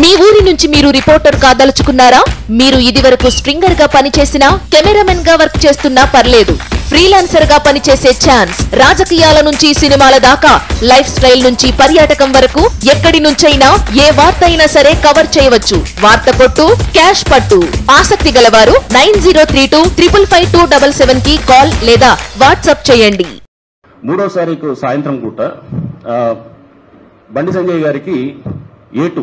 మీ ఊరి నుంచి మీరు రిపోర్టర్ కాదలుచుకున్నారా? మీరు ఇదివరకు స్ట్రింగర్ గా పనిచేసినా, కెమెరామెన్ గా వర్క్ చేస్తున్నా పర్లేదు. ఫ్రీలాన్సర్ గా పనిచేసే ఛాన్స్. రాజకీయాల నుంచి సినిమాల దాకా, లైఫ్ స్టైల్ నుంచి పర్యాటకం వరకు ఎక్కడి నుంచైనా ఏ వార్త అయినా సరే కవర్ చేయవచ్చు. వార్త కొట్టు, క్యాష్ పట్టు. ఆసక్తి గలవారు 9032555277 కి కాల్ లేదా వాట్సాప్ చేయండి. మూడోసారి సాయంత్రం పూట బండి సంజయ్ గారికి A2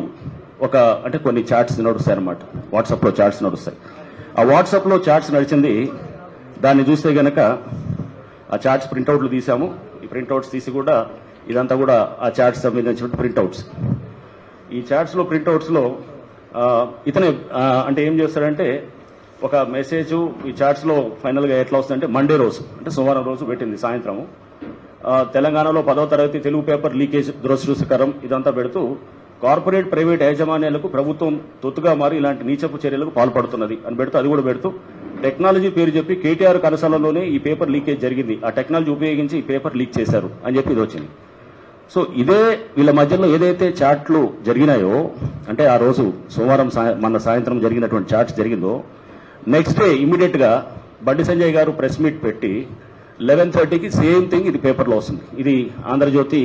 అంటే కొన్ని చాట్స్ నడుస్తాయి అన్నమాట. వాట్సాప్ లో చాట్స్ నడుస్తాయి. ఆ వాట్సాప్ లో చాట్స్ నడిచింది. దాన్ని చూస్తే గనక ఆ చాట్స్ ప్రింట్అవుట్లు తీసాము. ఈ ప్రింట్అవుట్స్ తీసి కూడా ఇదంతా కూడా ఆ చాట్స్ సంబంధించిన ప్రింట్అవుట్స్. ఈ చాట్స్ లో ప్రింట్అవుట్స్ లో ఇతనే అంటే ఏం చేస్తాడంటే ఒక మెసేజ్ ఈ చాట్స్ లో ఫైనల్ గా ఎట్లా వస్తుందంటే మండే రోజు అంటే సోమవారం రోజు పెట్టింది సాయంత్రము. తెలంగాణలో 10వ తరగతి తెలుగు పేపర్ లీకేజ్ దురదృష్టకరం ఇదంతా పెడుతూ కార్పొరేట్ ప్రైవేట్ యాజమాన్యాలకు ప్రభుత్వం తొత్తుగా మారి ఇలాంటి నీచపు చర్యలకు పాల్పడుతున్నది అని పెడుతూ అది కూడా పెడుతూ టెక్నాలజీ పేరు చెప్పి కేటీఆర్ కనసాలలోనే ఈ పేపర్ లీకేజ్ జరిగింది, ఆ టెక్నాలజీ ఉపయోగించి ఈ పేపర్ లీక్ చేశారు అని చెప్పి ఇది వచ్చింది. సో ఇదే వీళ్ళ మధ్యలో ఏదైతే చాట్లు జరిగినాయో అంటే ఆ రోజు సోమవారం మన సాయంత్రం జరిగినటువంటి చాట్స్ జరిగిందో నెక్స్ట్ డే ఇమీడియట్ గా బండి సంజయ్ గారు ప్రెస్ మీట్ పెట్టి 11:30కి సేమ్ థింగ్ ఇది పేపర్లో వస్తుంది. ఇది ఆంధ్రజ్యోతి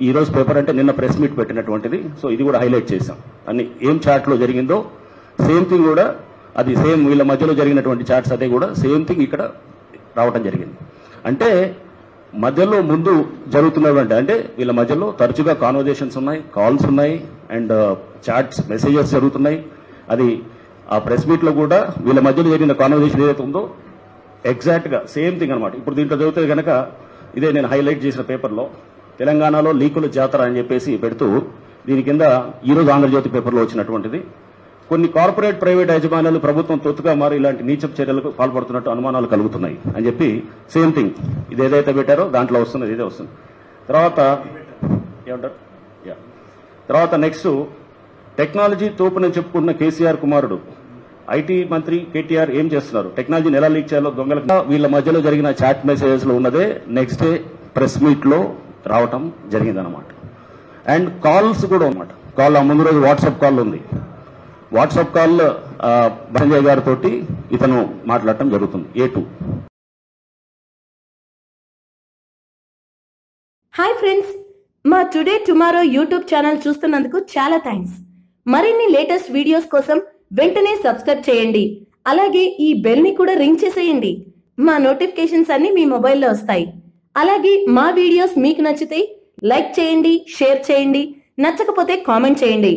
ఈ రోజు పేపర్ అంటే నిన్న ప్రెస్ మీట్ పెట్టినటువంటిది. సో ఇది కూడా హైలైట్ చేశాం. అన్ని ఏం చాట్లో జరిగిందో సేమ్ థింగ్ కూడా అది సేమ్ వీళ్ళ మధ్యలో జరిగినటువంటి చాట్స్ అదే కూడా సేమ్ థింగ్ ఇక్కడ రావటం జరిగింది. అంటే మధ్యలో ముందు జరుగుతున్నటువంటి అంటే వీళ్ళ మధ్యలో తరచుగా కాన్వర్జేషన్స్ ఉన్నాయి, కాల్స్ ఉన్నాయి అండ్ చాట్స్ మెసేజెస్ జరుగుతున్నాయి. అది ఆ ప్రెస్ మీట్ లో కూడా వీళ్ళ మధ్యలో జరిగిన కాన్వర్జేషన్ ఏదైతే ఉందో ఎగ్జాక్ట్ గా సేమ్ థింగ్ అనమాట. ఇప్పుడు దీంట్లో చదివితే కనుక ఇదే నేను హైలైట్ చేసిన పేపర్లో తెలంగాణలో లీకుల జాతర అని చెప్పేసి పెడుతూ దీని కింద ఈరోజు ఆంధ్రజ్యోతి పేపర్లో వచ్చినటువంటిది. కొన్ని కార్పొరేట్ ప్రైవేట్ యాజమాన్యాలు ప్రభుత్వం తొత్తుగా మారి ఇలాంటి నీచపు చర్యలకు పాల్పడుతున్నట్టు అనుమానాలు కలుగుతున్నాయి అని చెప్పి సేమ్ థింగ్ ఇది ఏదైతే పెట్టారో దాంట్లో వస్తుంది, ఇదే వస్తుంది. తర్వాత ఏమంటారు తర్వాత నెక్స్ట్ టెక్నాలజీ తోపునని చెప్పుకున్న కేసీఆర్ కుమారుడు ఐటీ మంత్రి కేటీఆర్ ఏం చేస్తున్నారు, టెక్నాలజీని ఎలా లీక్ చేయాలో దొంగలకు వీళ్ళ మధ్యలో జరిగిన చాట్ మెసేజెస్ లో ఉన్నదే నెక్స్ట్ డే ప్రెస్ మీట్ లో రావటం జరిగిందనమాట. అండ్ కాల్స్ కూడా అనమాట. కాల్ ముందు రోజు వాట్సాప్ కాల్ ఉంది. వాట్సాప్ కాల్ సంజయ్ గారితో ఇతను మాట్లాడటం జరుగుతుంది. A2. హాయ్ ఫ్రెండ్స్, మా టుడే టుమారో యూట్యూబ్ ఛానల్ చూస్తున్నందుకు చాలా థ్యాంక్స్. మరిన్ని లేటెస్ట్ వీడియోస్ కోసం వెంటనే సబ్స్క్రైబ్ చేయండి. అలాగే ఈ బెల్ ని కూడా రింగ్ చేసేయండి. మా నోటిఫికేషన్స్ అన్ని మీ మొబైల్లో వస్తాయి. అలాగే మా వీడియోస్ మీకు నచ్చితే లైక్ చేయండి, షేర్ చేయండి, నచ్చకపోతే కామెంట్ చేయండి.